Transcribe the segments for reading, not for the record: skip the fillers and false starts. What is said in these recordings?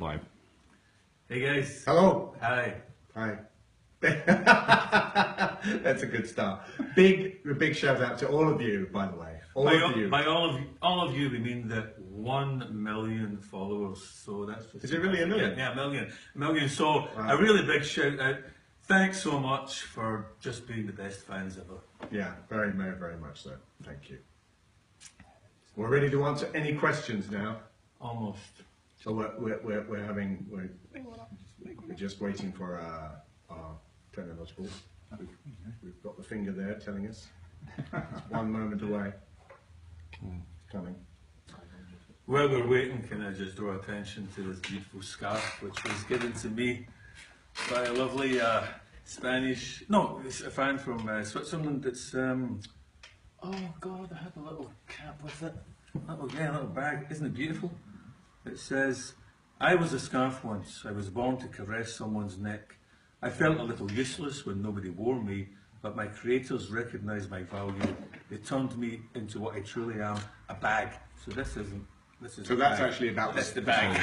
Live. Hey guys. Hello. Hi. Hi. That's a good start. Big shout out to all of you, by the way. All of you. By all of you, we mean that 1 million followers. So that's just Is it really a million? Yeah, a million. So Wow. a really big shout out. Thanks so much for just being the best fans ever. Yeah, very, very, very much so. Thank you. We're ready to answer any questions now. Almost. So we're just waiting for our technological. We've got the finger there telling us. It's 1 moment away. It's coming. While we're waiting, can I just draw attention to this beautiful scarf, which was given to me by a lovely it's a fan from Switzerland. It's oh God, I had a little cap with it. A little bag. Isn't it beautiful? It says, "I was a scarf once. I was born to caress someone's neck. I felt a little useless when nobody wore me, but my creators recognised my value. They turned me into what I truly am, a bag." So this is. So that's actually about That's the bag.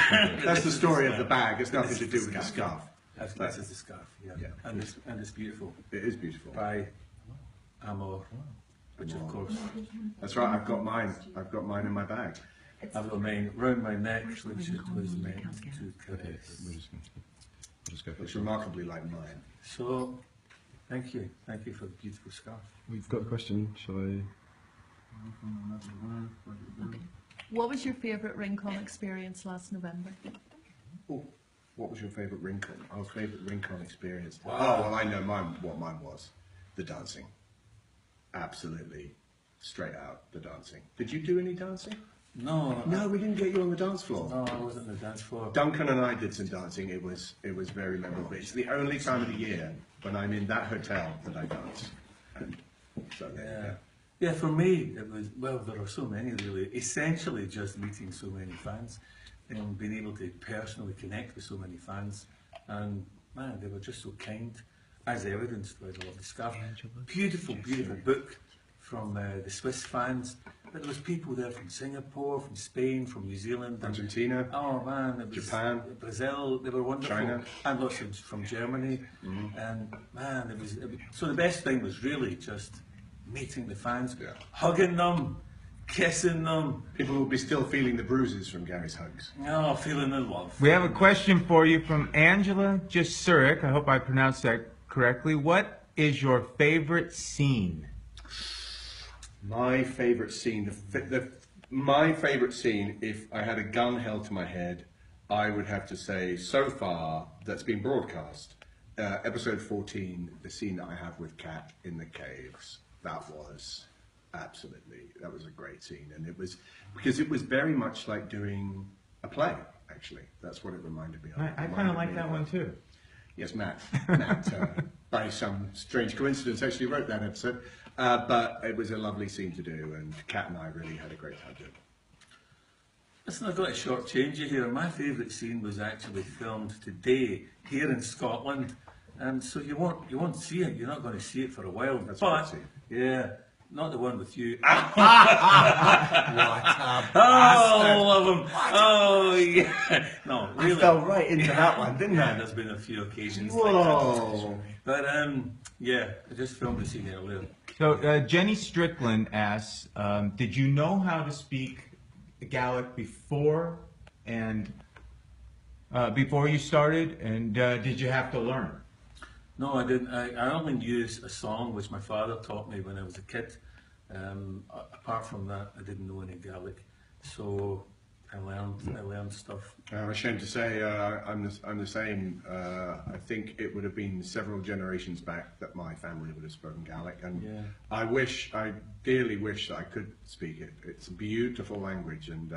That's the story of the bag. It's nothing to do with the scarf. This is the scarf, yeah. And it's beautiful. It is beautiful. By Amor, which of course That's right. I've got mine. I've got mine in my bag. I've got mine round my neck, which it was meant to caress. We'll just go for It's remarkably like mine. So, thank you for the beautiful scarf. We've got a question, shall I? Okay. What was your favourite Rincon experience last November? Oh, what was your favourite Rincon? Our favourite Rincon experience. Wow. Oh, well, I know what mine was. The dancing. Absolutely, straight out the dancing. Did you do any dancing? No, No, we didn't get you on the dance floor. no, I wasn't on the dance floor. Duncan and I did some dancing. It was very memorable. It's the only time of the year when I'm in that hotel that I dance. And so Yeah, for me, it was, well, there are so many really. Essentially just meeting so many fans and being able to personally connect with so many fans. And man, they were just so kind, as evidenced by the lovely scarf. Beautiful book from the Swiss fans. But there was people there from Singapore, from Spain, from New Zealand. Argentina. Oh man, it was Japan. Brazil, they were wonderful. China. And lots from Germany. And man, it was so the best thing was really just meeting the fans, hugging them, kissing them. People will be still feeling the bruises from Gary's hugs. Oh, feeling the love. We have a question for you from Angela Jasurik. I hope I pronounced that correctly. What is your favorite scene? My favourite scene, my favourite scene, if I had a gun held to my head, I would have to say, so far, that's been broadcast, episode 14, the scene that I have with Kat in the caves. That was that was a great scene. And it was, because it was very much like doing a play, actually. That's what it reminded me of. I kind of like that one too. Yes, Matt by some strange coincidence, actually wrote that episode. But it was a lovely scene to do, and Kat and I really had a great time doing it. Listen, I've got to shortchange you here. My favourite scene was actually filmed today here in Scotland, and so you won't see it. You're not going to see it for a while. That's but what I'd yeah, not the one with you. What a Oh, love him. Oh, yeah. No, really. I fell right into that one, didn't Yeah, I? there's been a few occasions like that. Whoa! But yeah, I just filmed the scene earlier. So Jenny Strickland asks, did you know how to speak Gaelic before you started, and did you have to learn? No, I didn't. I only used a song which my father taught me when I was a kid. Apart from that, I didn't know any Gaelic, so I learned stuff. I'm ashamed to say I'm the same. I think it would have been several generations back that my family would have spoken Gaelic, and I dearly wish that I could speak it. It's a beautiful language, and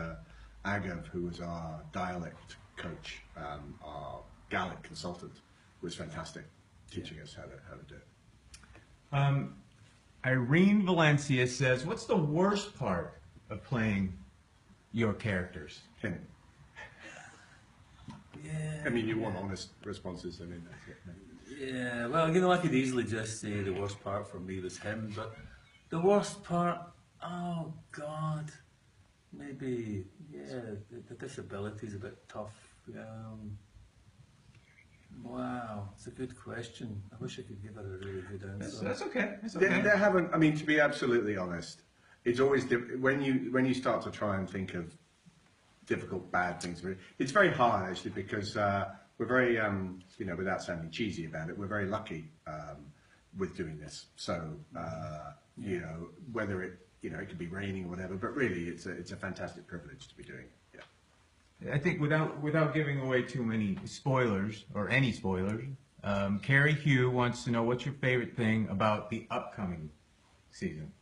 Agav, who was our dialect coach, our Gaelic consultant, was fantastic, teaching us how to do it. Irene Valencia says, what's the worst part of playing your characters? Him. Yeah. I mean, you want honest responses. I mean, that's it. Yeah. Well, I could easily just say the worst part for me was him, but the worst part, oh God, maybe the disability is a bit tough. Wow, it's a good question. I wish I could give it a really good answer. That's okay. That's There, okay. there haven't. I mean, to be absolutely honest, it's always when you start to try and think of difficult bad things. It's very hard actually because we're very without sounding cheesy about it, we're very lucky with doing this. So whether it it could be raining or whatever, but really it's a fantastic privilege to be doing it. Yeah. I think without giving away too many spoilers or any spoilers, Carrie Hugh wants to know what's your favorite thing about the upcoming season.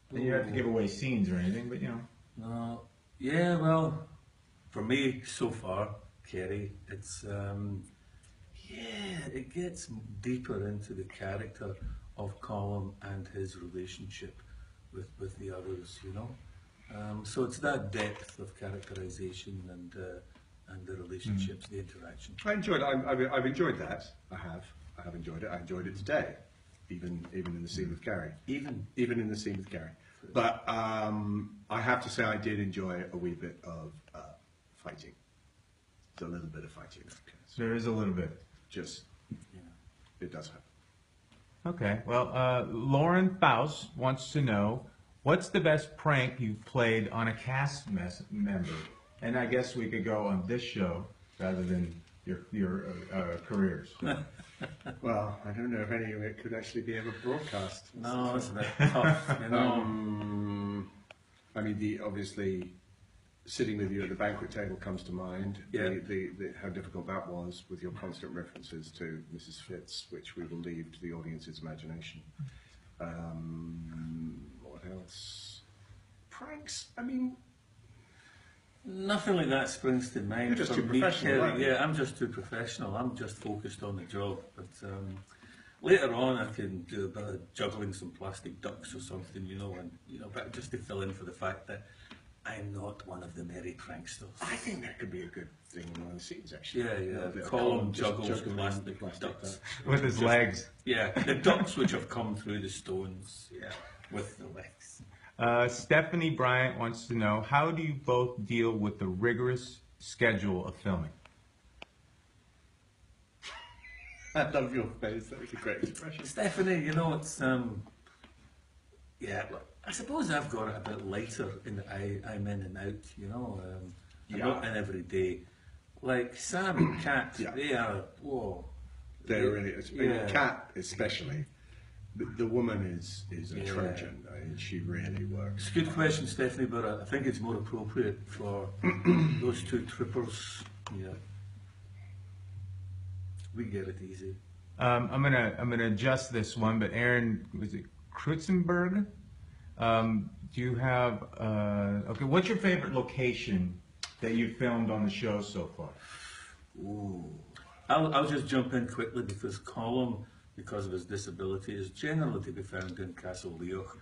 And you don't have to give away scenes or anything, but No, yeah, well, for me so far, Kerry, it's it gets deeper into the character of Colm and his relationship with the others, So it's that depth of characterization and the relationships, the interaction. I enjoyed. I've enjoyed that. I have enjoyed it. I enjoyed it today, even in the scene with Carrie. Even in the scene with Carrie. But I have to say, I did enjoy a wee bit of fighting. There's a little bit of fighting. there is a little bit. Just, it does happen. Okay, well, Lauren Faust wants to know, what's the best prank you've played on a cast member? And I guess we could go on this show rather than your careers. Well, I don't know if any of it could actually be ever broadcast. No, it's a bit tough, I mean, obviously, sitting with you at the banquet table comes to mind. Yeah. How difficult that was with your constant references to Mrs. Fitz, which we will leave to the audience's imagination. What else? Pranks? I mean, Nothing like that springs to mind. You're just for too me, professional, Kerry. aren't you? Yeah, I'm just too professional. I'm just focused on the job. But later on, I can do a bit of juggling some plastic ducks or something, but just to fill in for the fact that I'm not one of the merry pranksters. I think that could be a good thing in one of the scenes, actually. Yeah. bit of Colm just juggles juggling plastic plastic ducks. With his legs. Yeah, the ducks which have come through the stones. Yeah, with the legs. Stephanie Bryant wants to know, how do you both deal with the rigorous schedule of filming? I love your face. That was a great expression. Stephanie, it's look, I suppose I've got it a bit lighter in that I'm in and out, I'm not in every day. Like Sam and Kat, Yeah. they are, whoa. They're really, Yeah. Kat especially. The woman is a Yeah. Trojan. I mean, she really works. It's a good question, Stephanie, but I think it's more appropriate for those two troopers. Yeah. We get it easy. I'm gonna adjust this one, but Aaron, was it Krutzenberg? Do you have okay? What's your favorite location that you filmed on the show so far? Ooh. I'll just jump in quickly because Colm, because of his disability, is generally to be found in Castle Leoch,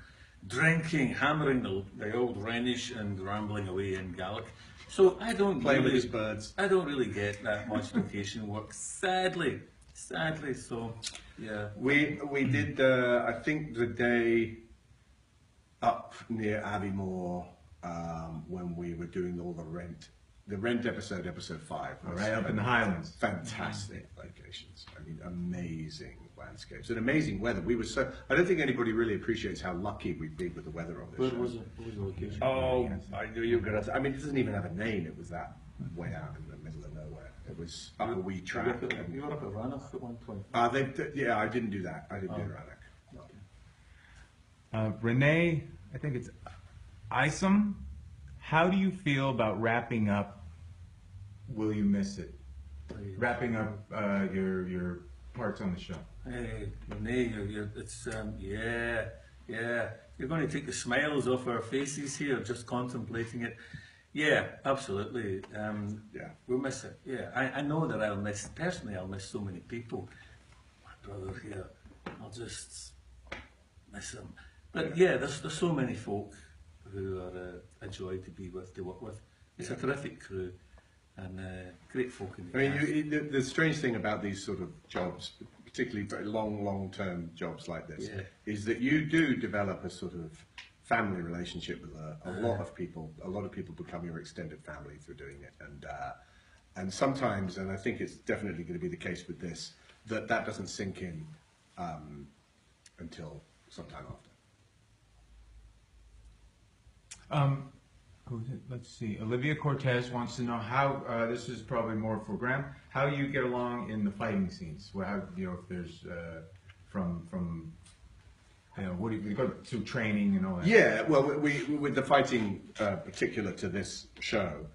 drinking, hammering the old Rhenish and rambling away in Gaelic. So I don't Playing with really, his birds. I don't really get that much location work, sadly. So yeah. We did I think the day up near Abbeymoor when we were doing all the Rent episode 5 was Right up in the Highlands. fantastic locations. I mean, amazing landscapes and amazing weather. We were I don't think anybody really appreciates how lucky we've been with the weather on this Where show. was it? What was the location? Oh, I knew you were going to. I mean, it doesn't even have a name. It was that way out in the middle of nowhere. It was up a wee track. You were up at Ranach at one point. Yeah, I didn't do that. I didn't do Rannoch. No. Renee, I think it's Isom. How do you feel about wrapping up Will You Miss It? Wrapping up your parts on the show. Hey, Renee, it's yeah. You're going to take the smiles off our faces here, just contemplating it. Yeah, absolutely. Yeah. We'll miss it. Yeah, I know that I'll miss so many people. My brother here, I'll just miss him. But yeah, there's so many folk who are a joy to be with, to work with. It's a terrific crew and great folk in the I cast. mean, the strange thing about these sort of jobs, particularly very long-term jobs like this, Yeah. is that you do develop a sort of family relationship with a lot of people. A lot of people become your extended family through doing it, And sometimes, and I think it's definitely going to be the case with this, that doesn't sink in until sometime after. Who's it? Let's see. Olivia Cortez wants to know how, this is probably more for Graham, how you get along in the fighting scenes. Well, how, if there's, from what do you go to training and all that? Yeah, well, we with the fighting particular to this show,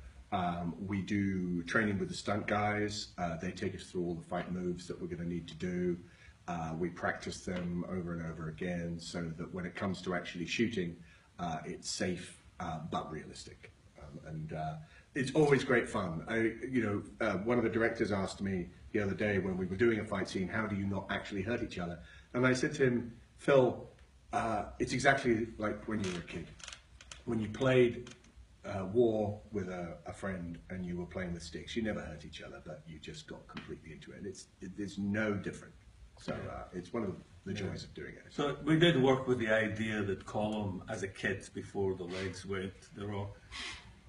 we do training with the stunt guys. They take us through all the fight moves that we're going to need to do. We practice them over and over again so that when it comes to actually shooting, it's safe but realistic. And it's always great fun. One of the directors asked me the other day when we were doing a fight scene, how do you not actually hurt each other? And I said to him, Phil, it's exactly like when you were a kid. When you played war with a friend and you were playing with sticks, you never hurt each other, but you just got completely into it. It's no different. So it's one of the joys of doing it. So we did work with the idea that Colum, as a kid, before the legs went,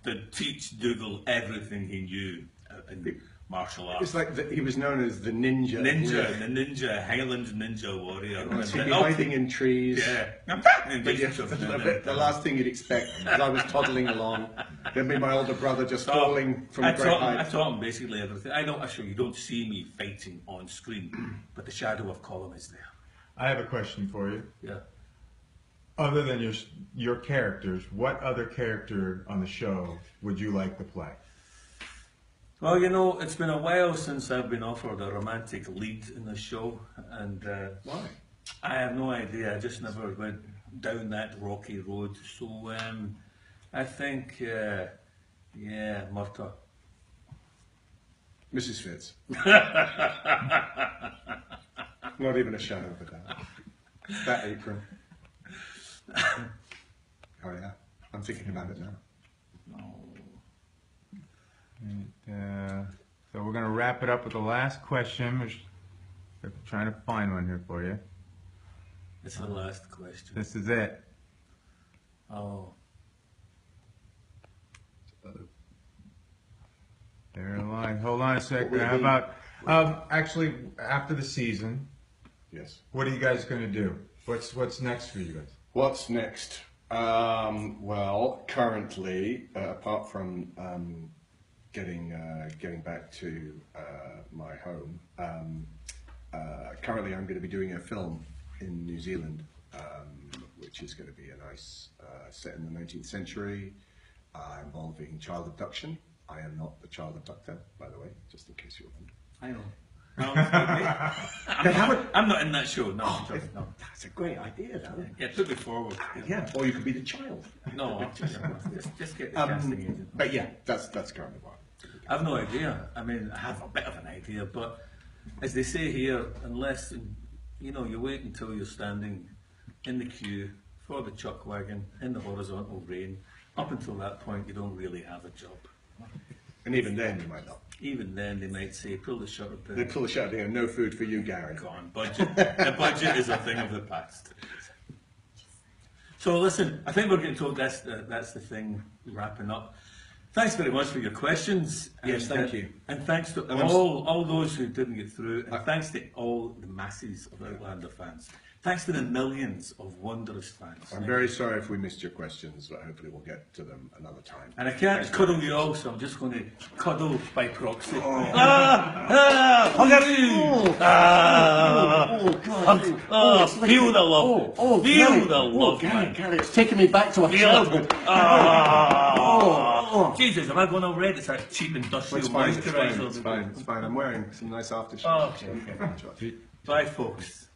to teach Dougal everything he knew in martial arts. It's like he was known as the ninja. The Highland ninja warrior. He'd be hiding in trees. Yeah. But yeah, the last thing you'd expect, as I was toddling along, there'd be my older brother just falling from a great height. I taught him basically everything. Actually, you don't see me fighting on screen, but the shadow of Colum is there. I have a question for you. Yeah. Other than your characters, what other character on the show would you like to play? Well, it's been a while since I've been offered a romantic lead in the show, and Why? I have no idea. I just never went down that rocky road. So I think, Murta. Mrs. Fitz. Not even a shadow of a doubt. That apron. Oh yeah, I'm thinking about it now. So we're going to wrap it up with the last question. We're trying to find one here for you. It's the last question. This is it. Oh. They're alive. Hold on a second. How about actually after the season? Yes. What are you guys going to do? What's next for you guys? What's next? Well, currently, apart from getting back to my home, currently I'm going to be doing a film in New Zealand, which is going to be a nice set in the 19th century, involving child abduction. I am not the child abductor, by the way, just in case you're wondering. I know. I'm not in that show. No, no. That's a great idea, though. Yeah, put me forward. Yeah, or you could be the child. No, just get the casting agent. But yeah, that's currently what. I've no idea. I mean, I have a bit of an idea, but as they say here, unless you wait until you're standing in the queue for the chuck wagon in the horizontal rain. Up until that point, you don't really have a job. And even then, you might not. Even then, they might say, pull the shutter down. They pull the shutter down. No food for you, Gary. Gone. Budget. The budget is a thing of the past. So listen, I think we're getting told that's the thing wrapping up. Thanks very much for your questions. Yes, thank you. And thanks to all those who didn't get through, and thanks to all the masses of Outlander fans. Thanks to the millions of wondrous fans. I'm very sorry if we missed your questions, but hopefully we'll get to them another time. And I can't cuddle you all, so I'm just going to cuddle by proxy. Feel the love. Feel the love. Gary, it's taking me back to a childhood. Jesus, am I going all red? It's that cheap industrial It's fine, moisturiser. it's fine. I'm wearing some nice aftershave. Oh, okay. Bye, folks.